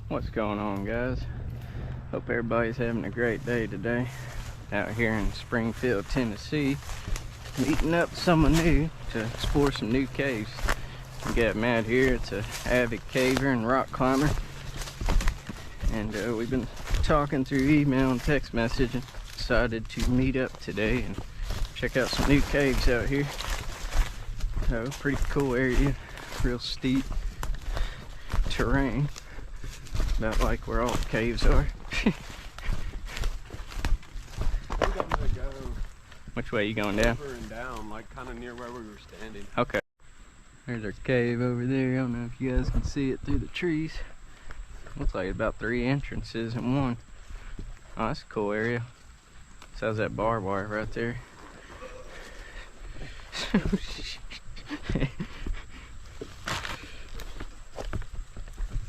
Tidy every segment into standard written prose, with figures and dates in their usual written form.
What's going on, guys? Hope everybody's having a great day today out here in Springfield, Tennessee, meeting up with someone new to explore some new caves. We got Matt here. It's an avid caver and rock climber, and we've been talking through email and text message and decided to meet up today and check out some new caves out here. So pretty cool area, real steep terrain, about like where all the caves are. Which way are you going, down? Over and down, like kind of near where we were standing. Okay. There's our cave over there. I don't know if you guys can see it through the trees. Looks like about 3 entrances in one. Oh, that's a cool area. So how's that barbed wire right there?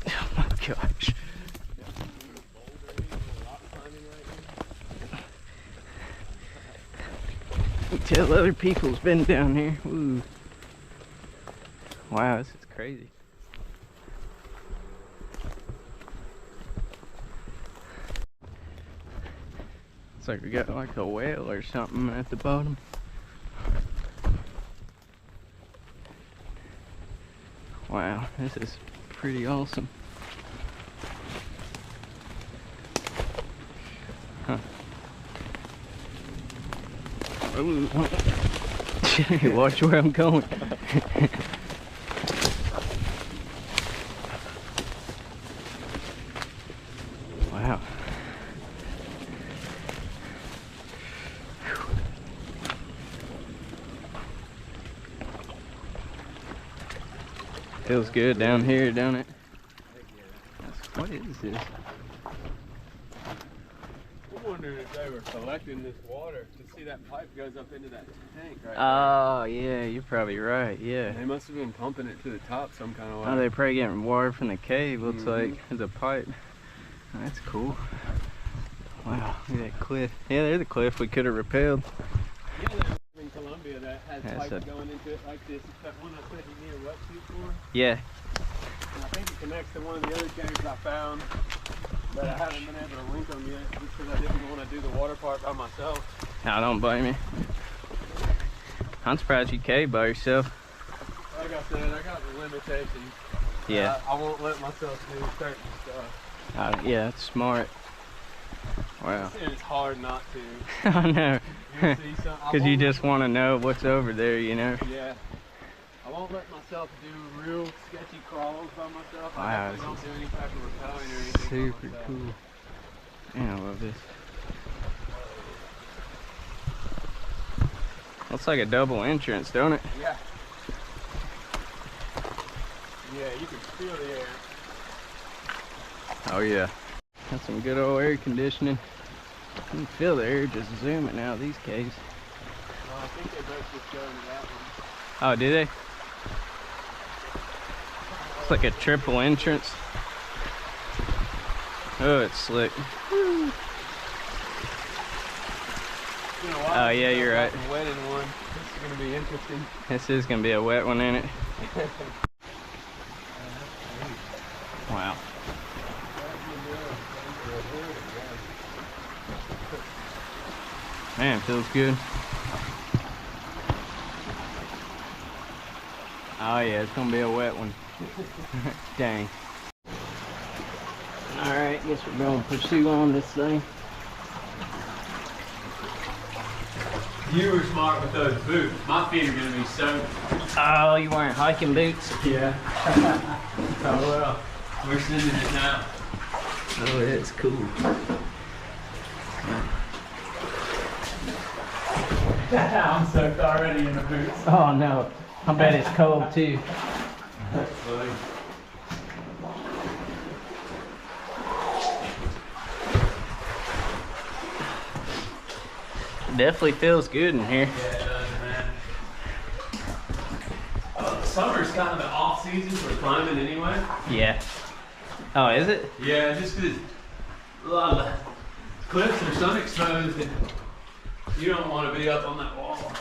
Oh my gosh. You tell other people's been down here. Ooh. Wow, this is crazy. It's like we got like a whale or something at the bottom. Wow, this is pretty awesome. Huh. Ooh. Watch where I'm going. Wow. Feels good down here, don't it? What is this? I'm wondering if they were collecting this water to see that pipe goes up into that tank right Oh, yeah, you're probably right, yeah. there. They must have been pumping it to the top some kind of way. Oh, they're probably getting water from the cave, looks like. There's a pipe. Oh, that's cool. Wow, look at that cliff. Yeah, there's a cliff we could have rappelled. Yeah, there's in Colombia that has pipes going into it like this. It's that one I said you need a wetsuit for. Yeah. And I think it connects to one of the other caves I found, but I haven't been able to link them yet just because I didn't want to do the water part by myself. I don't blame you. I'm surprised you cave by yourself. Like I said, I got the limitations. Yeah. I won't let myself do certain stuff. Yeah, that's smart. Wow. And it's hard not to. I know. Because you just want to know what's over there, you know? Yeah. I won't let myself do real sketchy crawls by myself. Wow, I definitely don't do any type of rappelling or anything. Super cool. Man, I love this. Looks like a double entrance, don't it? Yeah. Yeah, you can feel the air. Oh yeah. Got some good old air conditioning. You can feel the air just zooming out of these caves. Well, I think they both just go into that one. Oh, did they? It's like a triple entrance. Oh, it's slick. Oh yeah, you're right. Wet in one. This is gonna be interesting. This is gonna be a wet one, ain't it? Wow. Man, feels good. Oh yeah, it's gonna be a wet one. Dang. Alright, guess we're gonna pursue on this thing. You were smart with those boots. My feet are gonna be soaked. Oh, you wearing hiking boots? Yeah. Oh well. We're sending it now. Oh, that's cool. I'm soaked already in the boots. Oh no, I bet it's cold too. That's funny. Definitely feels good in here. Yeah, it does, man. Summer's kind of the off season for climbing anyway. Yeah. Oh, is it? Yeah, just because a lot of the cliffs are sun exposed and you don't want to be up on that wall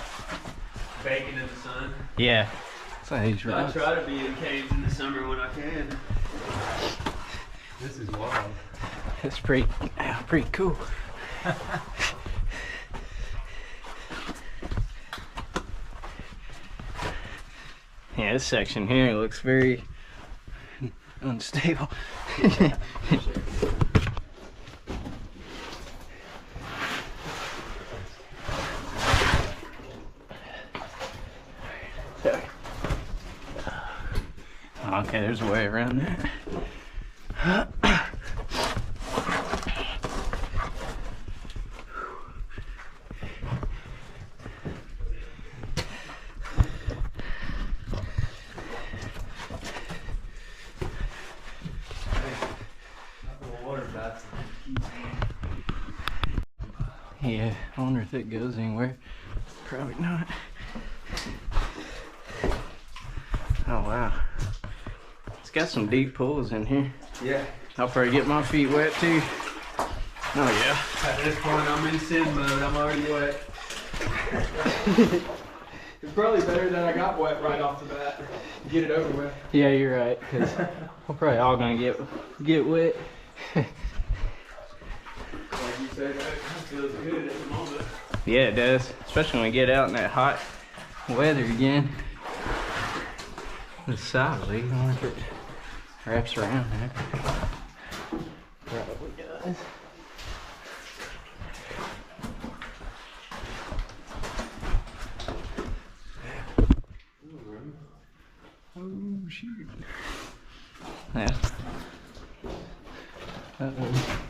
baking in the sun. Yeah. So I try to be in caves in the summer when I can. This is wild. It's pretty cool. Yeah, this section here looks very unstable. Okay, there's a way around that. Yeah, I wonder if it goes anywhere. Probably not. Oh wow. It's got some deep pools in here. Yeah. I'll probably get my feet wet too. Oh yeah. At this point, I'm in sin mode. I'm already wet. It's probably better that I got wet right off the bat. Get it over with. Yeah, you're right, because we're probably all gonna get wet. Like you said, that feels good at the moment. Yeah, it does. Especially when we get out in that hot weather again. The solid, I wonder if it wraps around there. Probably does. Oh shoot. Yeah. Uh-oh.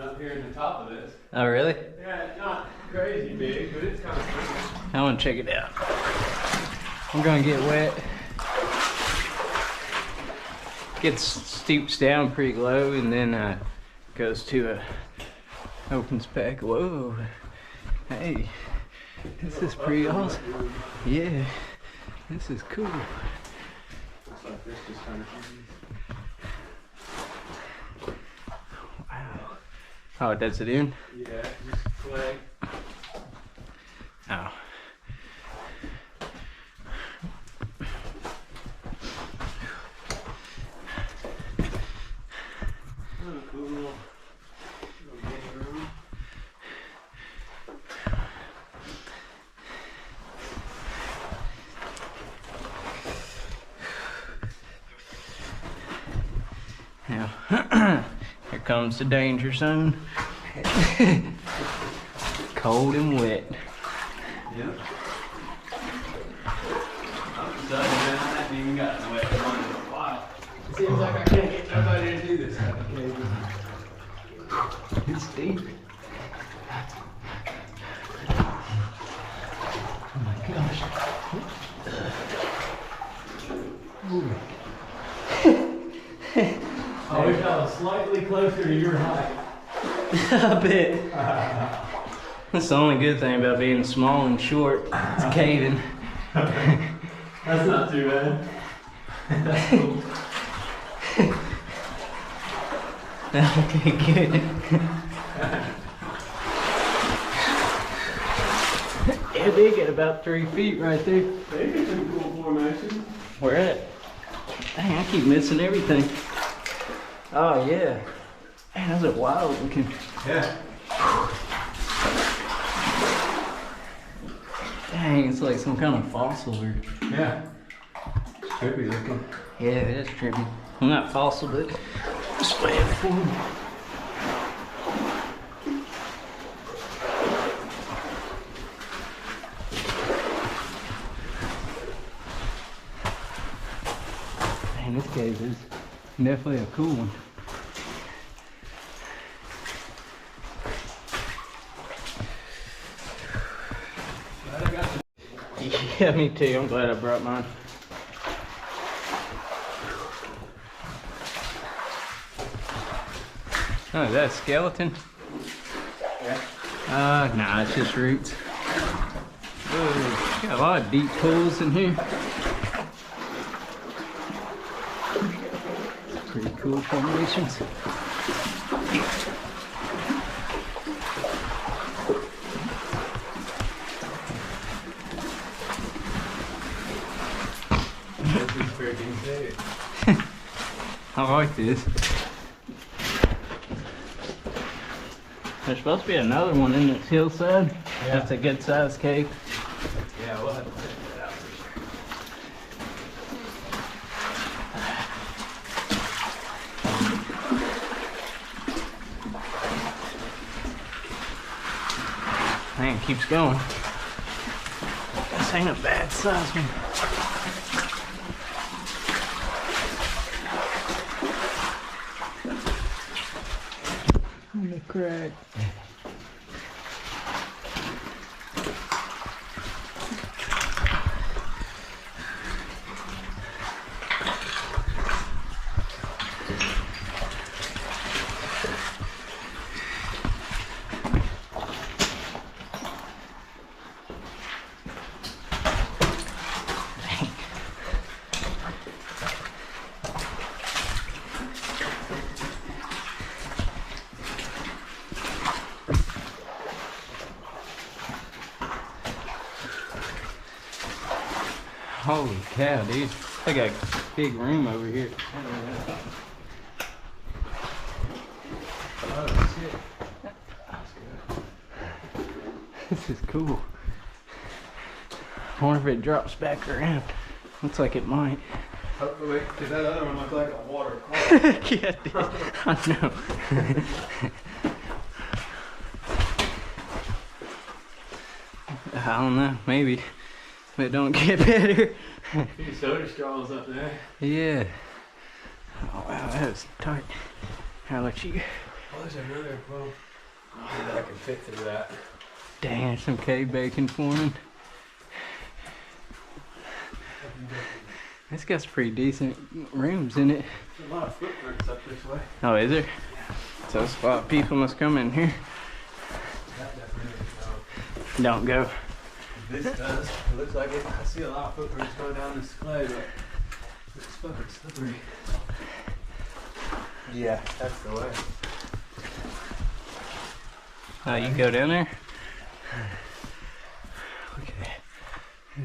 Up here in the top of this. Oh really? Yeah, it's not crazy big, but it's kind of cool. I want to check it out. I'm gonna get wet. Gets steeps down pretty low and then goes to a opens back. Whoa. Hey, this is pretty awesome. Yeah, this is cool. Looks like this just kind of. Wow. Oh, that's it in? Yeah, just clay. Oh. Oh, cool little game room. Now, here comes the danger zone. Cold and wet. Yep. I'm excited, man. I haven't even gotten wet one in a while. It seems like I can't get nobody to do this kind of cave. It's deep. Oh my gosh. I wish I was slightly closer to your height. I bet. That's the only good thing about being small and short. It's caving. That's not too bad. That's cool. Okay, good. Yeah, they get about 3 feet right there. They get some cool formations. Where at? Dang, I keep missing everything. Oh yeah. Man, those are wild looking. Yeah. Dang, it's like some kind of fossil or. Yeah. Trippy looking. Yeah, it is trippy. Well, not fossil, but just way it formed. Man, this cave is definitely a cool one. Yeah, me too. I'm glad I brought mine. Oh, is that a skeleton? Yeah. Nah, it's just roots. Whoa, got a lot of deep pools in here. Pretty cool formations. big. I like this. There's supposed to be another one in this hillside. Yeah. That's a good sized cave. Yeah, we'll have to check that out for sure. Man, it keeps going. This ain't a bad size one. On the crack. Holy cow, dude. They got big room over here. Oh, shit. This is cool. I wonder if it drops back around. Looks like it might. Hopefully, because that other one looked like a waterfall. Yeah, it did. I know. I don't know. Maybe. But it don't get better. Few soda straws up there. Yeah. Oh wow, that was tight. How about you? Oh, there's another well. Maybe I can fit through that. Dang, some cave bacon forming. This got some pretty decent rooms in it. There's a lot of footprints up this way. Oh, is there? So a spot people must come in here. That definitely Don't go. no. This does. It looks like it. I see a lot of footprints going down this clay, but it's fucking slippery. Yeah, that's the way. Oh, you can go down there? Look at that.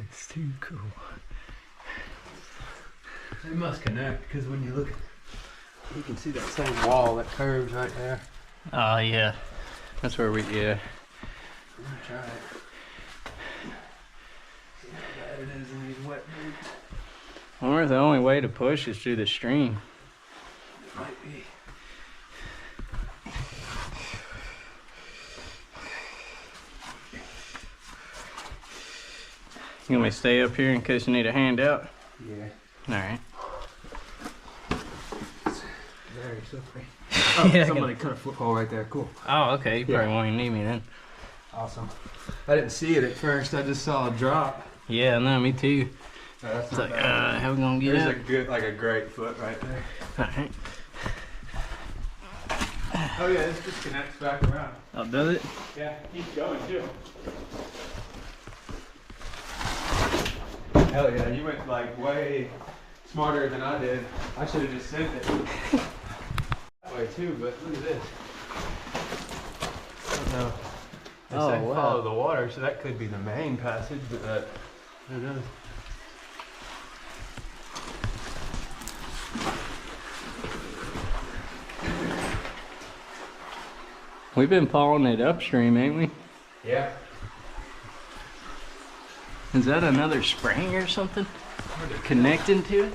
It's too cool. They must connect because when you look, you can see that same wall that curves right there. Oh, yeah. That's where we, yeah. I'm gonna try it. See how bad it is in these wet boots. I wonder if the only way to push is through the stream. It might be. You want me to stay up here in case you need a hand out? Yeah. Alright. Very slippery. Oh, Yeah, somebody cut a football right there. Cool. Oh, okay. You probably won't even need me then. Awesome. I didn't see it at first. I just saw a drop. Yeah, no, me too. No, that's It's not like, bad. how we gonna get There's out? a good, like a great foot right there. Alright. Oh yeah, this just connects back around. Oh, does it? Yeah, keep going too. Hell yeah, you went like way smarter than I did. I should have just sent it that way too, but look at this. Oh, they Oh, say wow. follow the water, so that could be the main passage, but who knows? We've been following it upstream, ain't we? Yeah. Is that another spring or something? Connecting to it?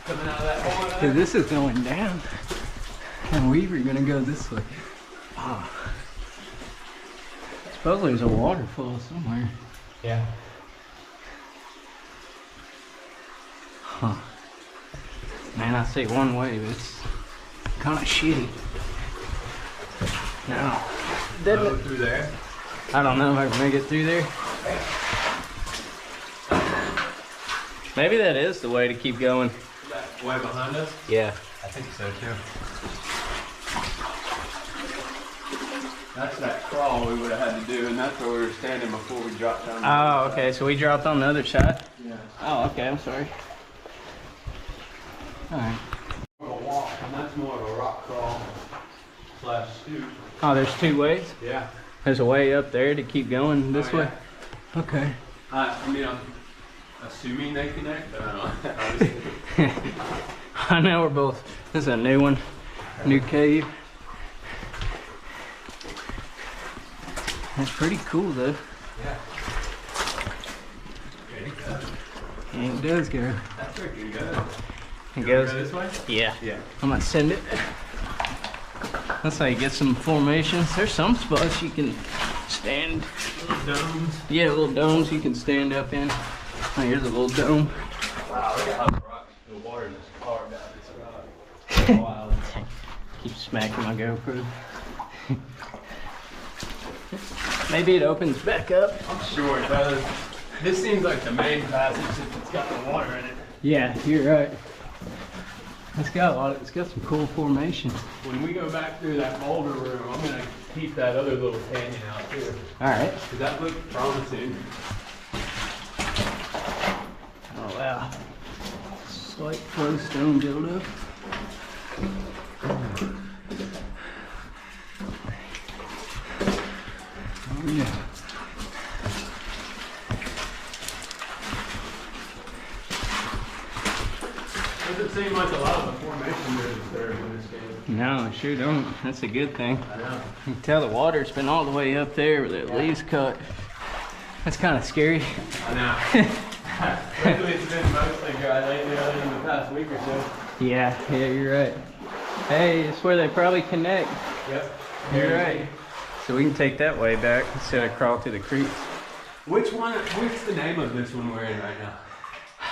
Coming out of that hole. Cause this is going down. And we were gonna go this way. Ah. Suppose there's a waterfall somewhere. Yeah. Huh. Man, I see one way, but it's kinda shitty. No. Go through there. I don't know if I can make it through there. Maybe that is the way to keep going. That way behind us? Yeah. I think so too. That's that crawl we would have had to do, and that's where we were standing before we dropped down. Oh, okay. So we dropped on the other side? Yeah. Oh, okay. I'm sorry. Alright. A walk, and that's more of a rock crawl slash stoop. Oh, there's two ways? Yeah. There's a way up there to keep going this Oh, way? yeah. Okay. I mean, Assuming they connect, but I don't know. I know we're both. This is a new one, new cave. That's pretty cool though. Yeah. Ready to go. And it does go. That's where it can go. It You goes wanna go this way? Yeah. Yeah. I'm gonna send it. That's how you get some formations. There's some spots you can stand. Little domes. Yeah, little domes you can stand up in. Oh, here's a little dome. Wow, look at how the rocks, the water just carved out this rock. Wow. Keep smacking my GoPro. Maybe it opens back up. I'm sure it does. This seems like the main passage since it's got the water in it. Yeah, you're right. It's got a lot of, it's got some cool formations. When we go back through that boulder room, I'm gonna keep that other little canyon out too. Alright. Cause that looked promising. Oh wow. Slight flow stone buildup. Oh yeah. Doesn't seem like a lot of the formation there is disturbed in this game. No, I sure don't. That's a good thing. I know. You can tell the water's been all the way up there where the leaves cut. That's kind of scary. I know. Luckily it's been mostly dry lately other than the past week or so. Yeah, you're right. Hey, it's where they probably connect. Yep. You're right. So we can take that way back instead of crawl through the creek. What's the name of this one we're in right now?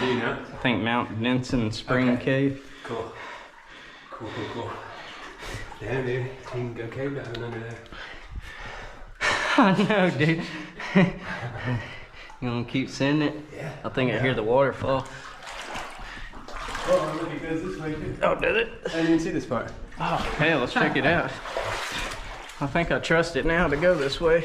Do you know? I think Mount Vinson Spring Okay. Cave. Cool. Cool. Damn, dude. You can go cave diving under there. I know, dude. You gonna keep sending it? Yeah. I think I hear the waterfall. Oh, look, it goes this way too. Oh, does it? I didn't even see this part. Oh, hey, let's check it out. I think I trust it now to go this way.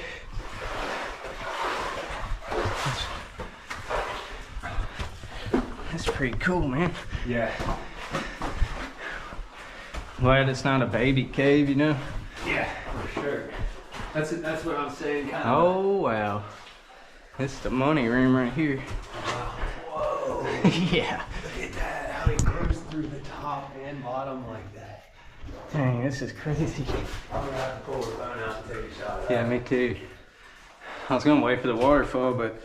That's pretty cool, man. Yeah. Glad it's not a baby cave, you know? Yeah, for sure. That's what I'm saying. Kind of. Oh, wow. This is the money room right here. Whoa. Yeah. Look at that. How it grows through the top and bottom like that. Dang, this is crazy. I'm gonna have to pull the phone out and take a shot of Yeah, that. me too. I was gonna wait for the waterfall, but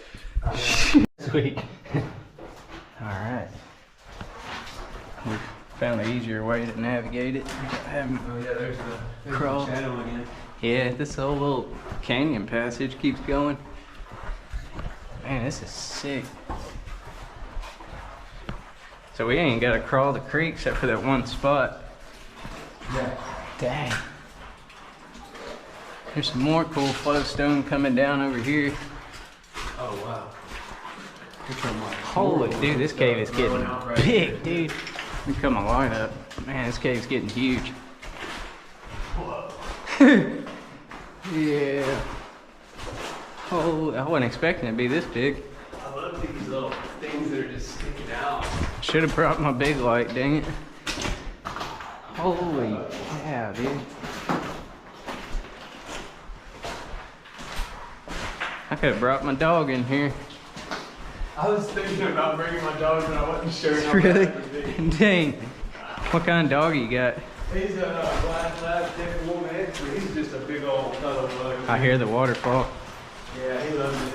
sweet. All right. We found an easier way to navigate it. Having Oh yeah, there's the Crawl. channel again. Yeah, this whole little canyon passage keeps going. Man, this is sick. So we ain't gotta crawl the creek except for that one spot. Yeah. Dang. There's some more cool flowstone coming down over here. Oh wow. Holy dude, this cave is getting out right big, dude. Let me cut my light up. Man, this cave's getting huge. Whoa. Yeah. Oh, I wasn't expecting it to be this big. I love these little things that are just sticking out. Should have brought my big light, dang it. Holy cow, dude. I could have brought my dog in here. I was thinking about bringing my dog, but I wasn't sure how Really? bad it would be. Dang. What kind of dog you got? He's a black lab thick wool mix, but he's just a big old cuddle bug. I hear the waterfall. Yeah, he loves it.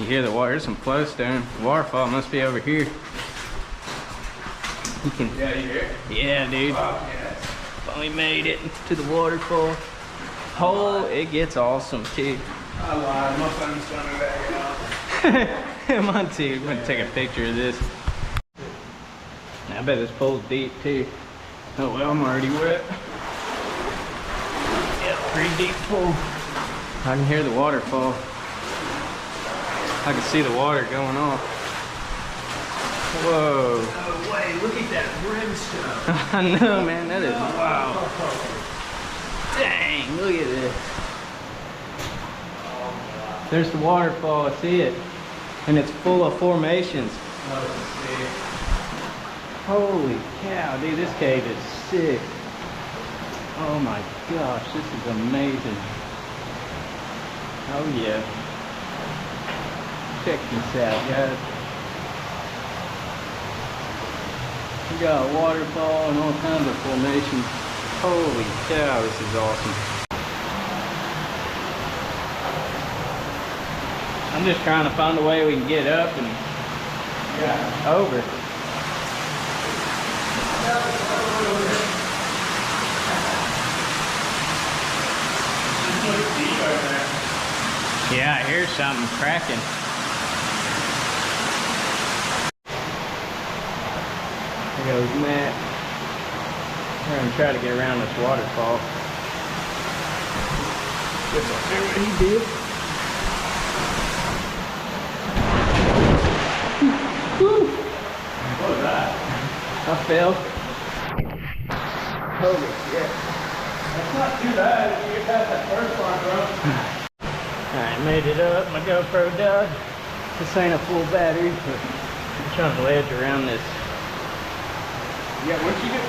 You hear the water? There's some flowstone. The waterfall must be over here. You can. Yeah, you hear it? Yeah, dude. Oh, yes. Finally made it to the waterfall. Oh, it gets awesome too. I lied. My phone's coming back out. Come on, too. I'm gonna take a picture of this. I bet this pool's deep too. Oh well, I'm already wet. Yeah, pretty deep pool. I can hear the waterfall. I can see the water going off. Whoa. No way. Look at that brimstone. I know, man. That is wow. Dang, look at this. There's the waterfall. I see it. And it's full of formations. Holy cow, dude, this cave is sick. Oh my gosh, this is amazing. Oh yeah. Check this out, guys. We got a waterfall and all kinds of formations. Holy cow, this is awesome. I'm just trying to find a way we can get up and over. Yeah, I hear something cracking. There goes Matt. We're gonna try to get around this waterfall. Guess I'll do what he did. Woo! What was that? I fell. Holy shit. That's not too bad if you get past that first part, bro. Alright, made it up. My GoPro died. This ain't a full battery, but I'm trying to ledge around this. Yeah, once you get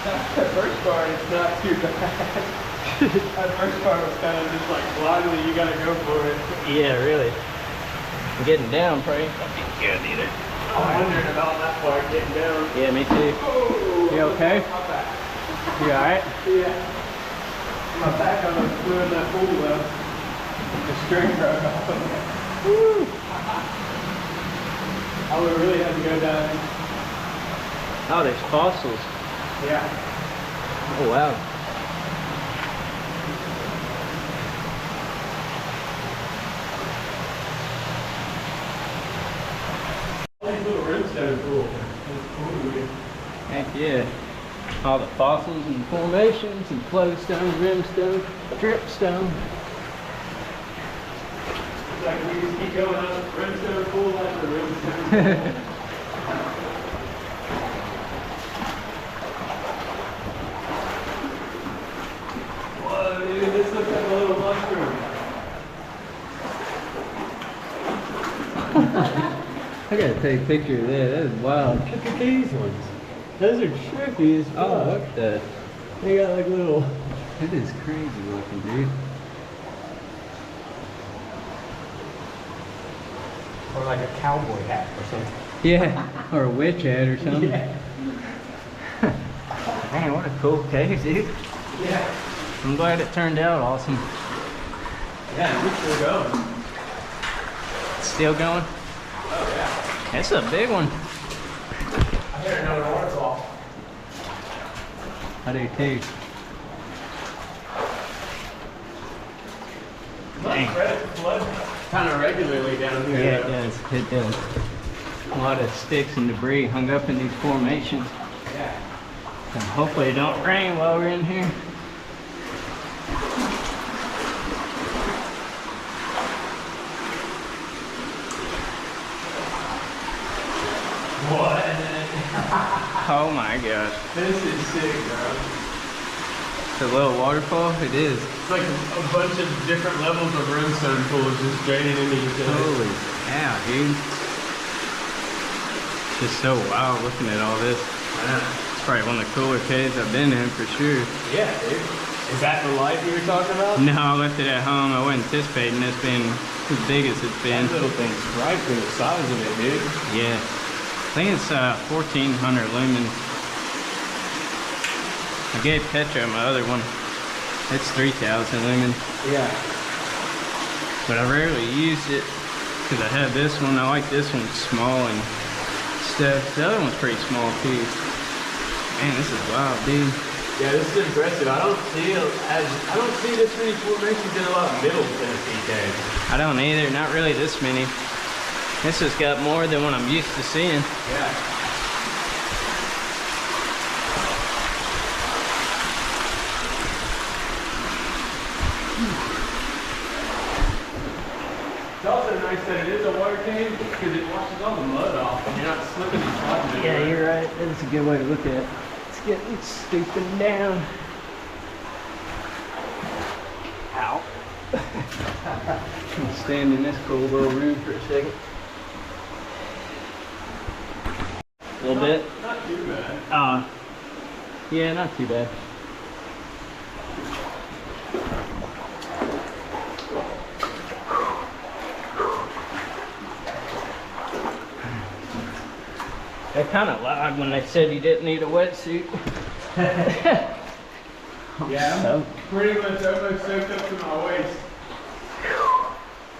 past that first part, it's not too bad. That first part was kind of just like blindly, you gotta go for it. Yeah, really. Getting down probably not be good either. I'm wondering about that part, getting down. Yeah, me too. Oh, You okay? my back. You alright? Yeah. My back, I was doing that pool well. The string broke off of it. Woo! I would really have to go down. Oh, there's fossils. Yeah. Oh, wow. All these little rimstone pools. Cool. Heck yeah. All the fossils and formations and flowstone, rimstone, dripstone. It's like we just keep going up rimstone pool after rimstone pool. Whoa, dude, this looks like a little mushroom. I gotta take a picture of that. That is wild. Look at these ones. Those are trippy as fuck. Oh, what the? They got like little. It is crazy looking, dude. Or like a cowboy hat or something. Yeah, or a witch hat or something. Yeah. Man, what a cool cave, dude. Yeah. I'm glad it turned out awesome. Yeah, we're still going. Still going? Oh, yeah. It's a big one. I hear another waterfall. I do too. Dang. Flood kind of regularly down here. Yeah, it does. It does. A lot of sticks and debris hung up in these formations. Yeah. And hopefully it don't rain while we're in here. What? Oh my gosh. This is sick, bro. It's a little waterfall? It is. It's like a bunch of different levels of rimstone pools just draining into each other. Holy cow, dude. It's just so wild looking at all this. It's probably one of the cooler caves I've been in for sure. Yeah, dude. Is that the light you were talking about? No, I left it at home. I wasn't anticipating this being as big as it's been. That little thing's right for the size of it, dude. Yeah. I think it's 1400 lumens. I gave Petra my other one. It's 3000 lumens. Yeah. But I rarely used it because I had this one. I like this one small and stuff. The other one's pretty small too. Man, this is wild, dude. Yeah, this is impressive. I don't see this many formations in a lot of middle Tennessee caves. I don't either. Not really this many. This has got more than what I'm used to seeing. Yeah. It's also nice that it is a water cave because it washes all the mud off and you're not slipping and sliding. Yeah, you're right. That's a good way to look at it. It's getting stooping down. Ow. I'll stand in this cool little room for a second. A little bit. Not too bad. Yeah, not too bad. They kind of lied when they said you didn't need a wetsuit. Yeah, I'm pretty much almost soaked up to my waist.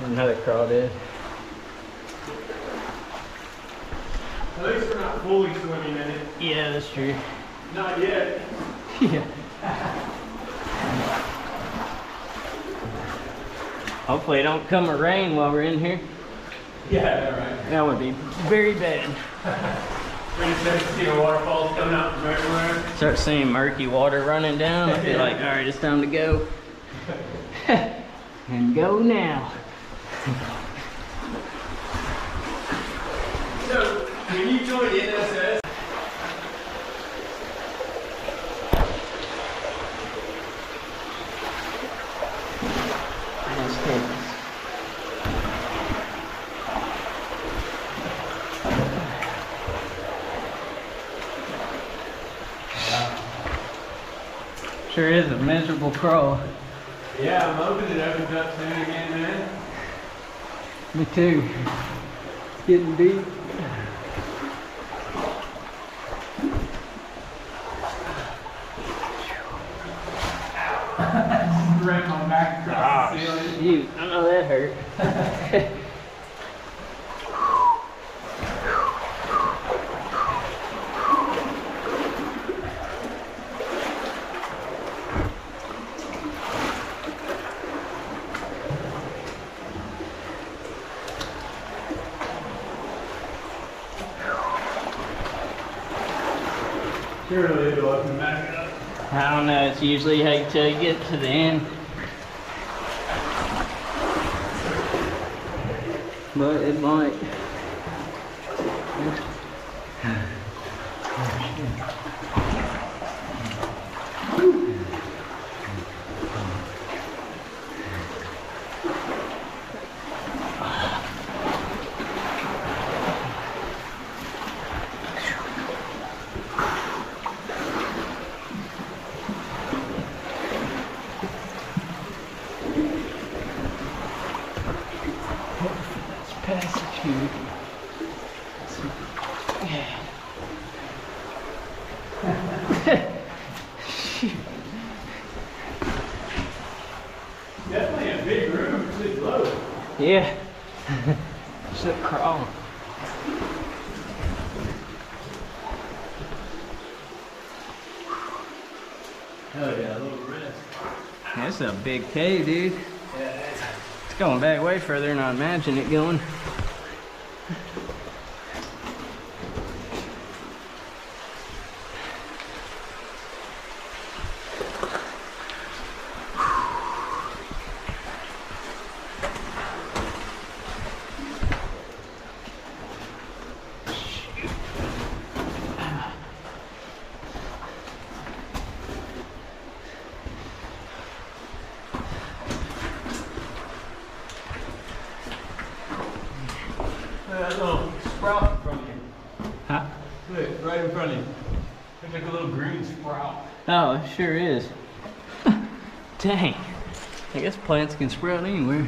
Another crawdad. At least we're not fully swimming in it. Yeah, that's true. Not yet. Yeah. Hopefully it don't come a rain while we're in here. Yeah, right. That would be very bad. Pretty soon to see the waterfalls coming out from everywhere. Start seeing murky water running down. I'd be like, all right, it's time to go. And go now. So, when you join NSS, Sure is a miserable crawl. yeah, I'm hoping it opens up soon again, man. Me too. It's getting deep. Ran my back across the ceiling. Shoot, I know that hurt. Surely it'll open back up. I don't know, it's usually till you get to the end. But it might. Passage here. Yeah. Definitely a big room. It's just low. Yeah. Just a crawl. Hell yeah, a little rest. That's a big cave, dude. Yeah, it is. It's going back way further than I imagined it going. That little sprout in front of you. Huh? Look, right in front of you. Looks like a little green sprout. Oh, it sure is. Dang. I guess plants can sprout anywhere.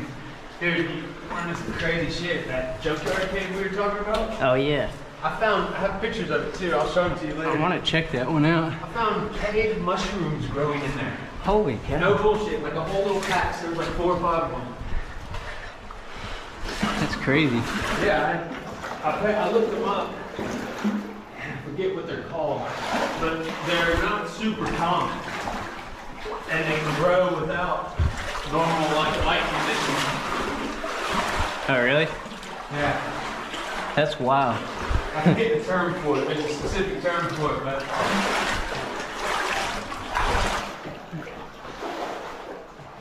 Dude, you learning some crazy shit. That junkyard cave we were talking about? Oh, yeah. I have pictures of it too. I'll show them to you later. I want to check that one out. I found cave mushrooms growing in there. Holy cow. No bullshit, like a whole little patch. There was like 4 or 5 of them. That's crazy. Yeah, I looked them up. I forget what they're called, but they're not super common, and they can grow without normal light conditions. Oh, really? Yeah, That's wild. I forget the term for it. There's a specific term for it, but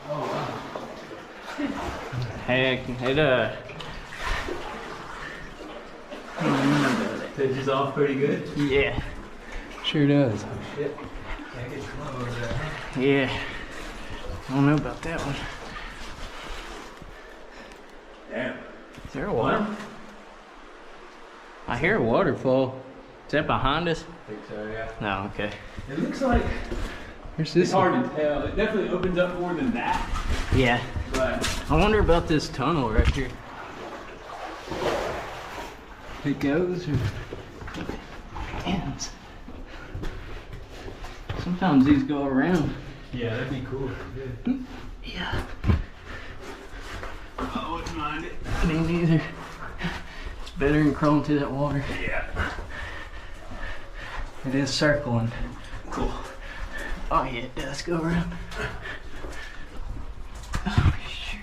oh wow. Heck, Pitches off pretty good. yeah, sure does. Oh shit. Can't get slow over there. Yeah, I don't know about that one. Damn. Is there a water? I hear a waterfall. Is that behind us? I think so, yeah. No, okay. It looks like Where's it's this? hard to tell. It definitely opens up more than that, Yeah. but I wonder about this tunnel right here. It goes or... ends. Sometimes these go around. Yeah, that'd be cool. Yeah. I wouldn't mind it. Me neither. It's better than crawling through that water. Yeah. It is circling. Cool. Oh yeah, it does go around. Oh shoot.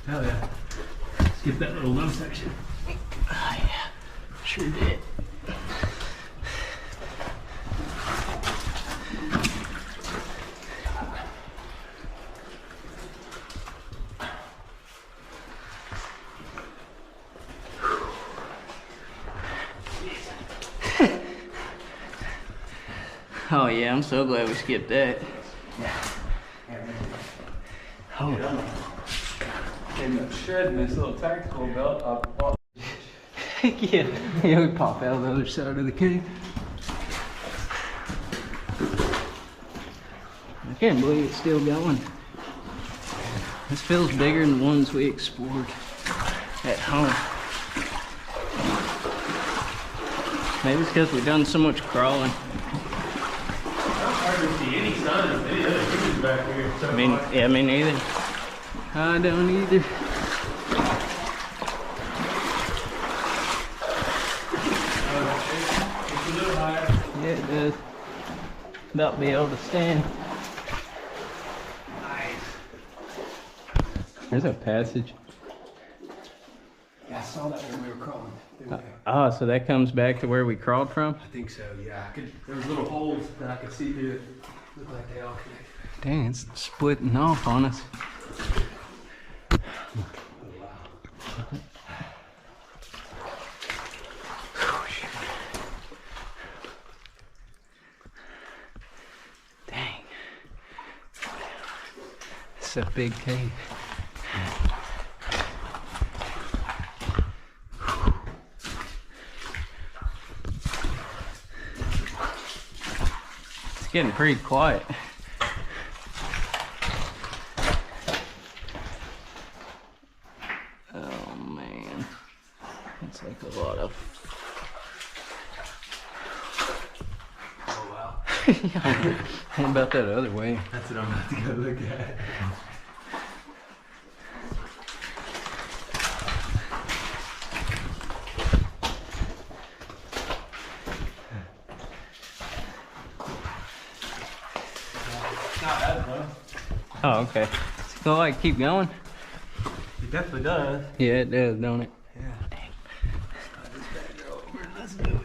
Hell yeah. Skip that little low section. Oh yeah, sure did. Oh yeah, I'm so glad we skipped that. Oh. End up shredding this little tactical belt. Yeah, yeah, we pop out the other side of the cave. I can't believe it's still going. This feels bigger than the ones we explored at home. Maybe it's because we've done so much crawling. It's hard to see any sign of any other humans back here. So Yeah, me neither. I don't either. It's a little higher. Yeah, it does. About to be able to stand. Nice. There's a passage. Yeah, I saw that when we were crawling. Oh, so that comes back to where we crawled from? I think so, yeah. There was little holes that I could see through it. Looked like they all connected. Dang, it's splitting off on us. Oh, wow. Dang. It's a big cave. It's getting pretty quiet. Oh man. It's like a lot of Oh, wow. yeah. What about that other way? That's what I'm about to go look at. Not bad, though. Oh, okay. So like keep going? It definitely does. Yeah, it does, don't it? Yeah. Dang. Let's do it.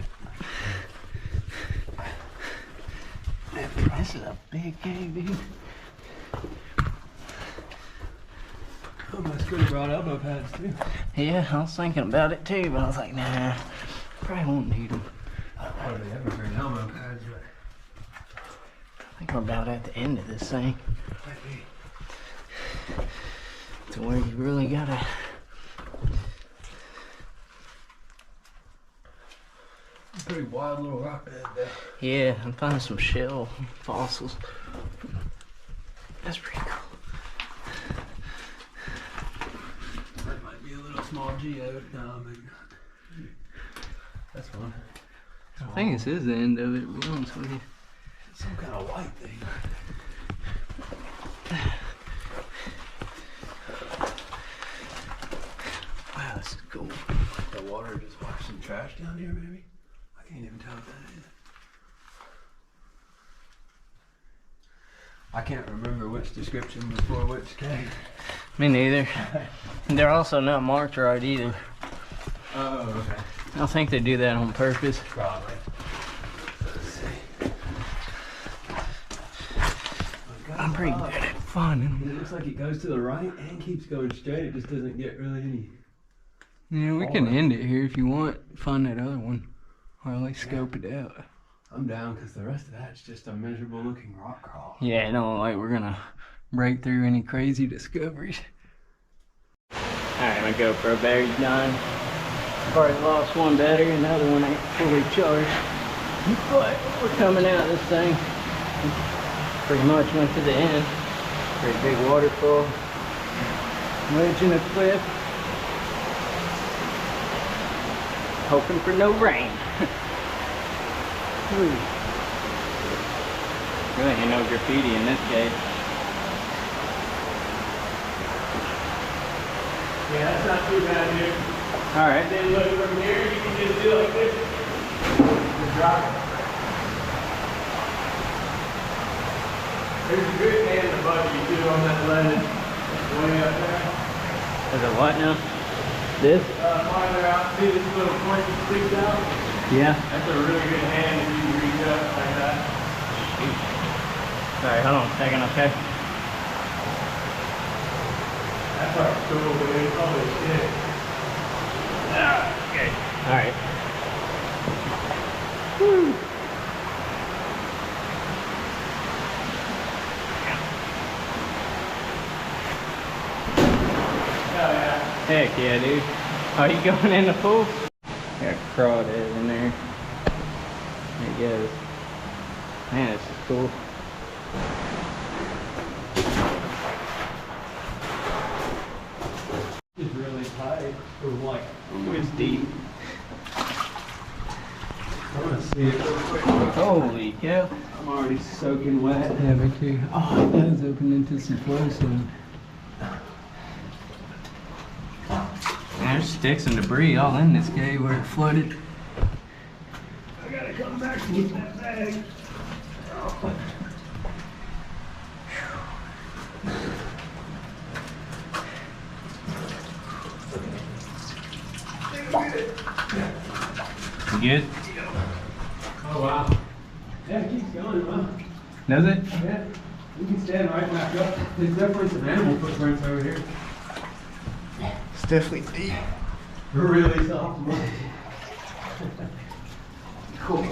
This is a big cave, dude. Almost could have brought elbow pads too. Yeah, I was thinking about it too, but I was like, nah, probably won't need them. I hardly ever bring elbow pads, but I think we're about at the end of this thing. might be. To where you really gotta. Pretty wild little rock bed there. Yeah, I'm finding some shell fossils. That's pretty cool. That might be a little small geode. No, maybe not. That's fun. I think this is the end of it, to be honest with you. Some kind of white thing. Wow, this is cool. Like the water just washed some trash down here, maybe? I can't even tell what that is. I can't remember which description was for which cave. Me neither. And they're also not marked right either. Oh, okay. I think they do that on purpose. Probably. Let's see. I'm pretty good at finding. It looks like it goes to the right and keeps going straight. It just doesn't get really any. Yeah, we can end it here if you want. Find that other one. Or at least scope it out. I'm down because the rest of that's just a miserable looking rock crawl. Yeah, I don't look like we're gonna break through any crazy discoveries. Alright, my GoPro battery's dying. I've already lost one battery, another one ain't fully charged. But we're coming out of this thing. Pretty much went to the end. Pretty big waterfall. Wedge in a cliff. Hoping for no rain. Really ain't no graffiti in this cave. Yeah, that's not too bad, dude. Alright. And then look from here, you can just do like this. Just drop it. There's a good hand above you too on that ledge. Way up there. Is it what now? This? Farther out. See this little point that sticks out? Yeah. That's a really good hand if you can reach up like that. Alright, hold on a second, okay? That's our cool, dude. Holy shit. Okay. Alright. Woo. Oh yeah. Heck yeah, dude. Are you going in the pool? Got crawdads in there. There it goes. Man, this is cool. It's really tight. It was like, It's deep. I want to see it real quick. Holy cow. I'm already soaking wet. Yeah, me too. Oh, it does open into some flow soon. There's sticks and debris all in this cave where it flooded. I gotta come back and get that bag. You good? Oh wow. Yeah, it keeps going, huh? Does it? Yeah. We can stand right back up. There's definitely some animal footprints over here. It's definitely deep. Really soft mud. Cool.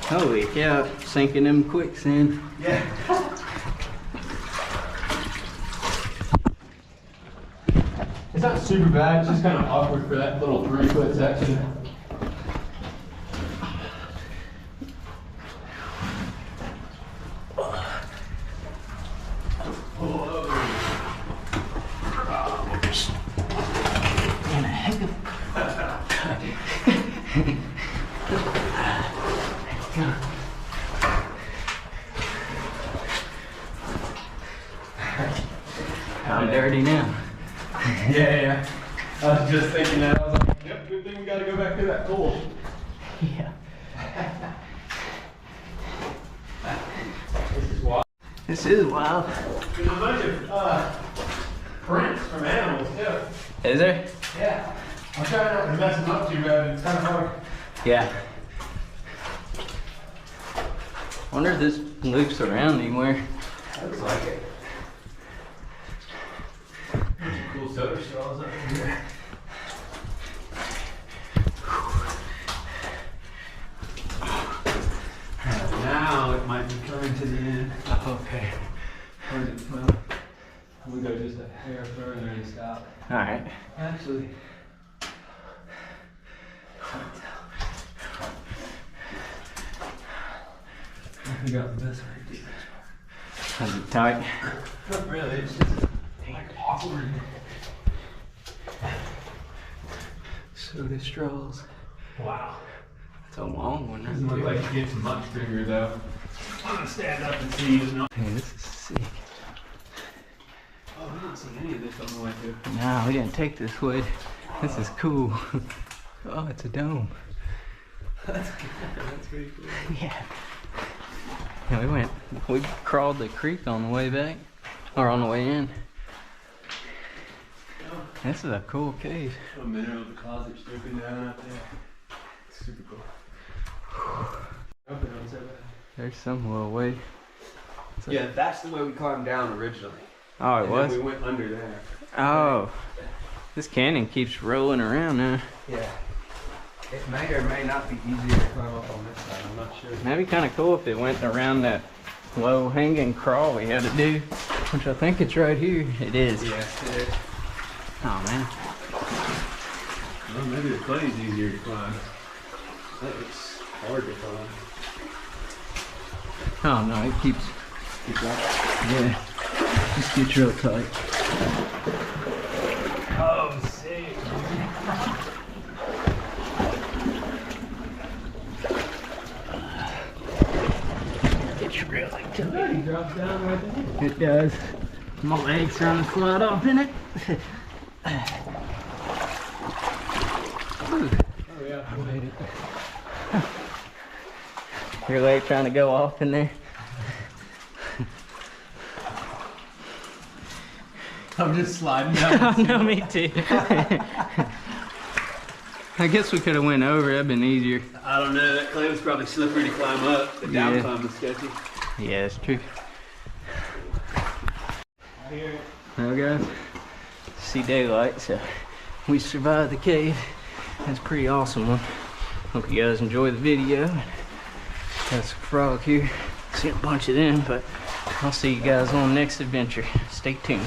Holy cow, sinking them quicksand. Yeah. It's not super bad, it's just kind of awkward for that little 3-foot section. Man, a heck of I'm dirty now. Yeah. I was just thinking that. I was like, yep, good thing we gotta go back to that pool. Yeah. This is wild. This is wild. There's a bunch of prints from animals too. Is there? Yeah. I'm trying not to mess them up too bad. It's kind of hard. Yeah. Wonder if this loops around anywhere. Looks like it. Cool soda straws up here. Now it might be coming to the end. Oh, okay. Or is it, well, we go just a hair further and stop. All right. Actually, I figured out the best way to do this. Is it tight? Not really, it's just like awkward. Soda straws. Wow. That's a long one. Doesn't look like it gets much bigger though. I'm gonna stand up and see you. No. Hey, this is sick. Oh, we didn't see any of this on the way through. No, we didn't take this wood. This is cool. Oh, it's a dome. That's pretty cool. Yeah. Yeah, we crawled the creek on the way back, or on the way in. Oh. This is a cool cave. A mineral deposit stripping down out there. Super cool. Hope it don't say that. There's some little way. Yeah, that's the way we climbed down originally. Oh, it And was? then we went under there. Oh. This canyon keeps rolling around now. Yeah. It may or may not be easier to climb up on this side. I'm not sure. That'd be kind of cool if it went around that low hanging crawl we had to do, which I think it's right here. It is. Yes, it is. Oh man. Well, maybe the clay's easier to climb. That looks hard to climb. Oh no, it keeps. Yeah, just gets real tight. Oh, sick. It's really tight. It drops down right there. It does. My legs trying to slide off in it. Oh yeah, I made it. Your leg trying to go off in there. I'm just sliding down. No, me too. I guess we could have went over. That'd been easier. I don't know. That clay was probably slippery to climb up. The down Yeah. climb was sketchy. Yeah, it's true. I hear it. Well, guys, see daylight, so we survived the cave. That's a pretty awesome one. Hope you guys enjoy the video. Got some frog here. See a bunch of them, but I'll see you guys on the next adventure. Stay tuned.